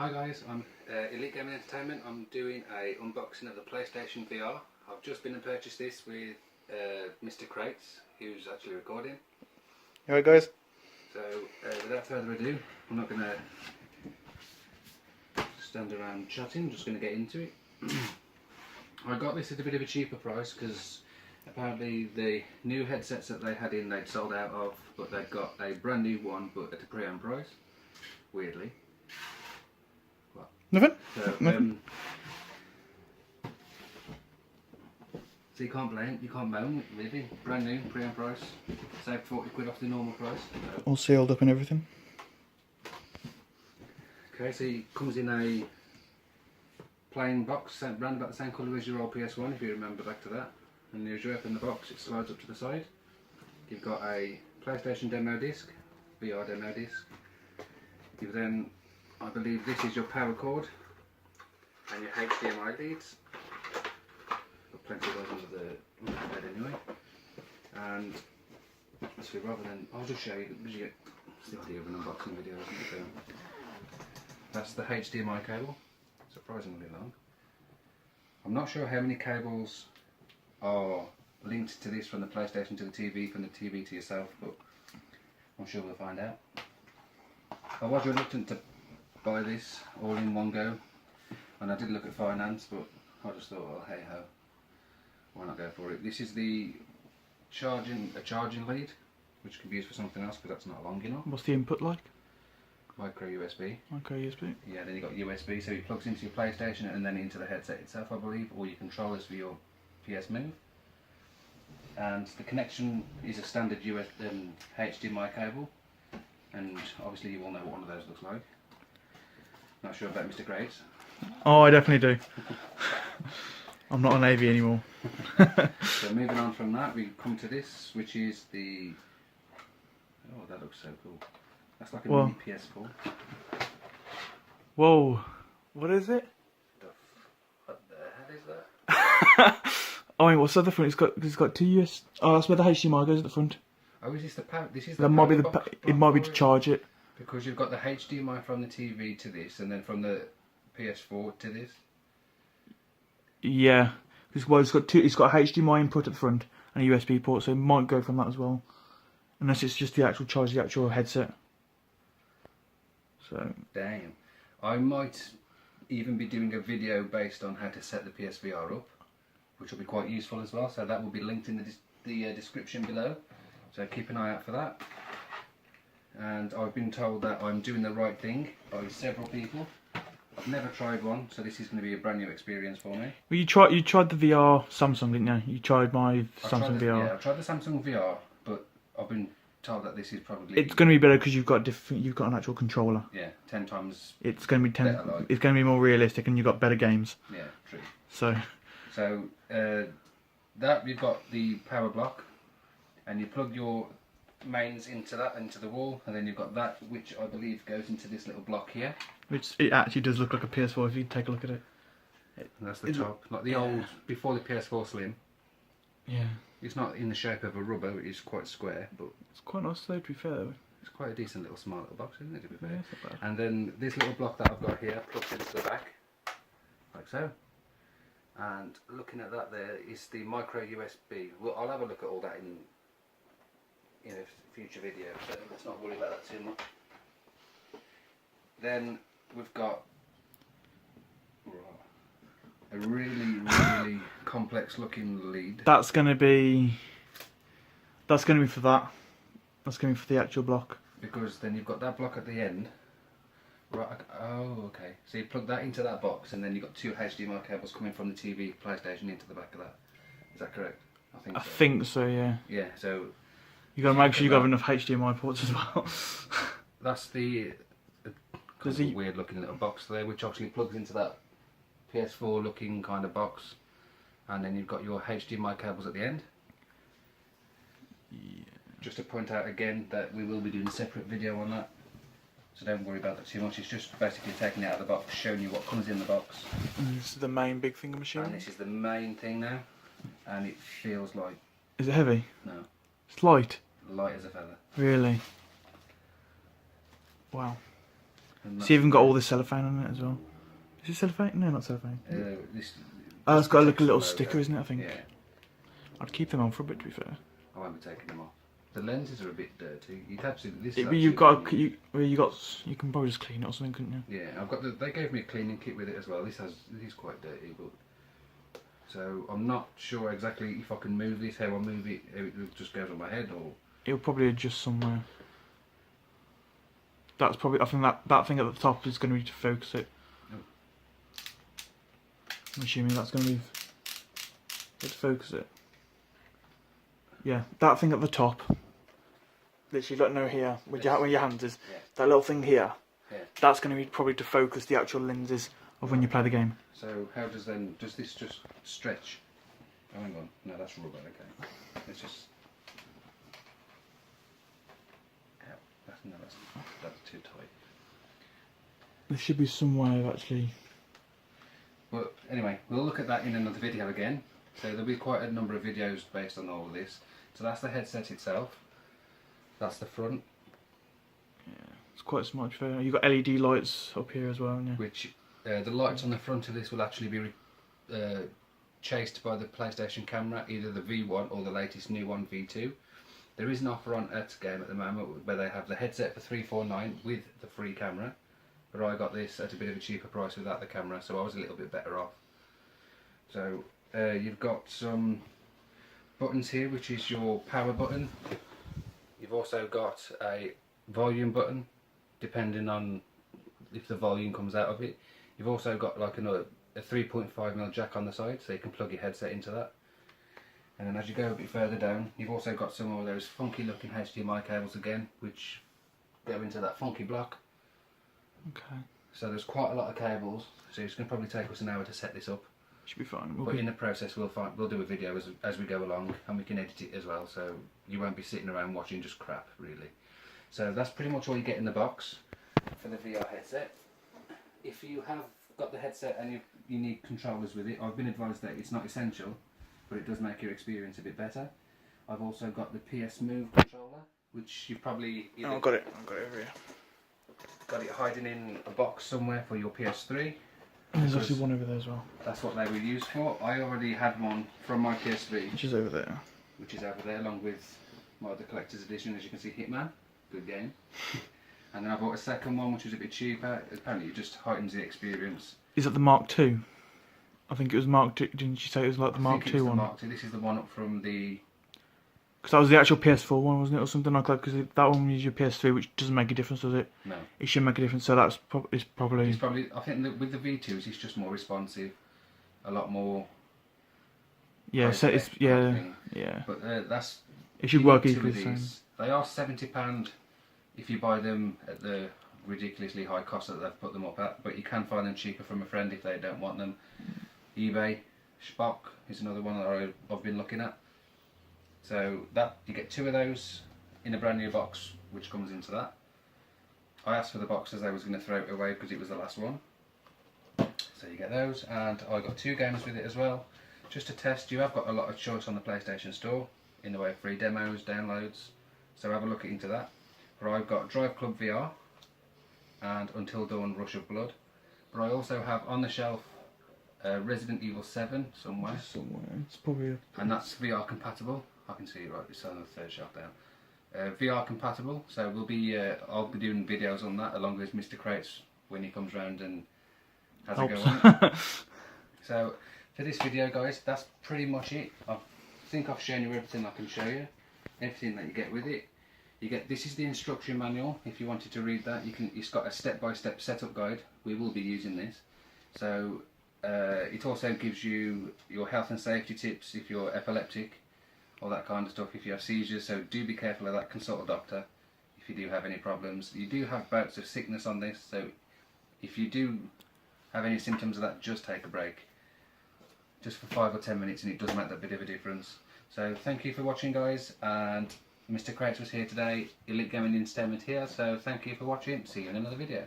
Hi guys, I'm Elite Gaming Entertainment. I'm doing a unboxing of the PlayStation VR. I've just been and purchased this with Mr. Crates, who's actually recording. Alright guys. So without further ado, I'm not going to stand around chatting, I'm just going to get into it. I got this at a bit of a cheaper price because apparently the new headsets that they had in they'd sold out of, but they've got a brand new one but at a pre-owned price, weirdly. Nothing? So, Nothing. So you can't blame, you can't moan, really. Brand new, pre-owned price. Saved 40 quid off the normal price. So. All sealed up and everything. Okay, so it comes in a plain box, round about the same colour as your old PS1, if you remember back to that. And as you open the box, it slides up to the side. You've got a PlayStation demo disc, VR demo disc. You've then, I believe this is your power cord and your HDMI leads. Got plenty of those under the bed anyway. And so rather than, I'll just show you, because you get the idea of an unboxing video, isn't it? So that's the HDMI cable, surprisingly long. I'm not sure how many cables are linked to this from the PlayStation to the TV, from the TV to yourself, but I'm sure we'll find out. I was reluctant to buy this all in one go, and I did look at finance, but I just thought, well, hey ho, why not go for it? This is the charging lead, which can be used for something else because that's not long enough. What's the input like? Micro USB. Micro USB. Yeah, then you've got USB, so it plugs into your PlayStation and then into the headset itself, I believe, or your controllers for your PS Move. And the connection is a standard HDMI cable, and obviously you all know what one of those looks like. Not sure about Mr. Graves. Oh, I definitely do. I'm not a Navy anymore. So moving on from that, we come to this, which is the... Oh, that looks so cool. That's like a mini PS4. Whoa, what is it? What the hell is that? Oh, wait, what's at the front? It's got two US. Oh, that's where the HDMI goes at the front. Oh, is this the power? This is That might be the. It might be to charge it. Because you've got the HDMI from the TV to this, and then from the PS4 to this. Yeah, well, it's got two. It's got a HDMI input at the front and a USB port, so it might go from that as well, unless it's just the actual charge, the actual headset. So. Damn, I might even be doing a video based on how to set the PSVR up, which will be quite useful as well. So that will be linked in the description below. So keep an eye out for that. And I've been told that I'm doing the right thing by several people. I've never tried one, so this is going to be a brand new experience for me. Well, you tried the VR Samsung, didn't you? You tried my Samsung VR. Yeah, I tried the Samsung VR, but I've been told that this is probably... It's going to be better because you've got an actual controller. Yeah, 10 times. It's going to be better, like. It's going to be more realistic, and you've got better games. Yeah, true. So that you've got the power block, and you plug your mains into the wall, and then you've got that, which I believe goes into this little block here. Which it actually does look like a PS4 if you take a look at it. And that's the top, like the old before the PS4 Slim. Yeah. It's not in the shape of a rubber; it's quite square, but it's quite nice though, to be fair. It's quite a decent little small little box, isn't it? To be fair. Yeah, it's not bad. And then this little block that I've got here plugs into the back, like so. And looking at that, there is the micro USB. Well, I'll have a look at all that in a future video, so let's not worry about that too much. Then we've got a really complex looking lead. That's gonna be for that. That's gonna be for the actual block. Because then you've got that block at the end. Right. Oh, okay. So you plug that into that box, and then you've got two HDMI cables coming from the TV, PlayStation into the back of that. Is that correct? I think so. Yeah. Yeah. So you got to make sure you got enough HDMI ports as well. That's the weird looking little box there, which actually plugs into that PS4 looking kind of box, and then you've got your HDMI cables at the end. Yeah. Just to point out again that we will be doing a separate video on that, so don't worry about that too much. It's just basically taking it out of the box, showing you what comes in the box. And this is the main big thing machine. And this is the main thing now, and it feels like... Is it heavy? No. It's light? Light as a feather. Really? Wow. It's even got all the cellophane on it as well. Is it cellophane? No, not cellophane. Oh, It's got like a little sticker, isn't it? I think. Yeah. I'd keep them on for a bit, to be fair. I won't be taking them off. The lenses are a bit dirty. You'd absolutely. You can probably just clean it or something, couldn't you? Yeah, I've got. They gave me a cleaning kit with it as well. This is quite dirty, but. So I'm not sure exactly if I can move this. How I move it, how it just goes on my head, or. It'll probably adjust somewhere. That's probably. I think that thing at the top is going to be to focus it. Oh. I'm assuming that's going to be to focus it. Yeah, that thing at the top. Literally, like no here, where your hand is. Yeah. That little thing here. Yeah. That's going to be probably to focus the actual lenses of when you play the game. So how does this just stretch? Oh, hang on. No, that's rubber. Okay. It's just. That's too tight. There should be some way of actually. But anyway, we'll look at that in another video again. So there'll be quite a number of videos based on all of this. So that's the headset itself. That's the front. Yeah, it's quite smart. You've got LED lights up here as well, haven't you? Which the lights on the front of this will actually be chased by the PlayStation camera, either the V1 or the latest new one, V2. There is an offer on at Game at the moment where they have the headset for $349 with the free camera, but I got this at a bit of a cheaper price without the camera, so I was a little bit better off. So you've got some buttons here, which is your power button. You've also got a volume button, depending on if the volume comes out of it. You've also got like a 3.5mm jack on the side, so you can plug your headset into that. And then as you go a bit further down, you've also got some of those funky looking HDMI cables again, which go into that funky block. Okay. So there's quite a lot of cables, so it's going to probably take us an hour to set this up. Should be fine. But in the process we'll do a video as we go along, and we can edit it as well, so you won't be sitting around watching just crap, really. So that's pretty much all you get in the box for the VR headset. If you have got the headset and you need controllers with it, I've been advised that it's not essential, but it does make your experience a bit better. I've also got the PS Move controller, which you probably I've got it over here. Got it hiding in a box somewhere for your PS3. And there's actually one over there as well. That's what they were used for. I already had one from my PS3. Which is over there. Which is over there, along with my other collector's edition, as you can see, Hitman. Good game. And then I bought a second one, which was a bit cheaper. Apparently it just heightens the experience. Is that the Mark II? I think it was Mark II. Didn't you say it was like the Mark II one? Mark II. This is the one up from the... Because that was the actual PS4 one, wasn't it, or something like that? Because that one was your PS3, which doesn't make a difference, does it? No. It should make a difference. So that's probably. It's probably. I think that with the V2s, it's just more responsive, a lot more. Yeah. So it's yeah. But that's. It should work equally the same. They are £70 if you buy them at the ridiculously high cost that they've put them up at. But you can find them cheaper from a friend if they don't want them. eBay, Spock is another one that I've been looking at. So that you get 2 of those in a brand new box, which comes into that. I asked for the box as I was going to throw it away because it was the last one. So you get those, and I got 2 games with it as well. Just to test, you have got a lot of choice on the PlayStation Store in the way of free demos, downloads. So have a look into that. But I've got Drive Club VR and Until Dawn Rush of Blood. But I also have on the shelf Resident Evil 7 somewhere. It's probably. And that's VR compatible. I can see it right. It's on the 3rd shelf down. VR compatible. So I'll be doing videos on that along with Mr. Crates when he comes round and has a go on it. So for this video, guys, that's pretty much it. I think I've shown you everything I can show you. Everything that you get with it. This is the instruction manual. If you wanted to read that, it's got a step-by-step setup guide. We will be using this. So it also gives you your health and safety tips if you're epileptic, all that kind of stuff, if you have seizures. So do be careful of that. Consult a doctor if you do have any problems. You do have bouts of sickness on this, so if you do have any symptoms of that, just take a break. Just for 5 or 10 minutes, and it does make that bit of a difference. So thank you for watching, guys, and Mr. Crates was here today. Elite Gaming in STEM is here, so thank you for watching. See you in another video.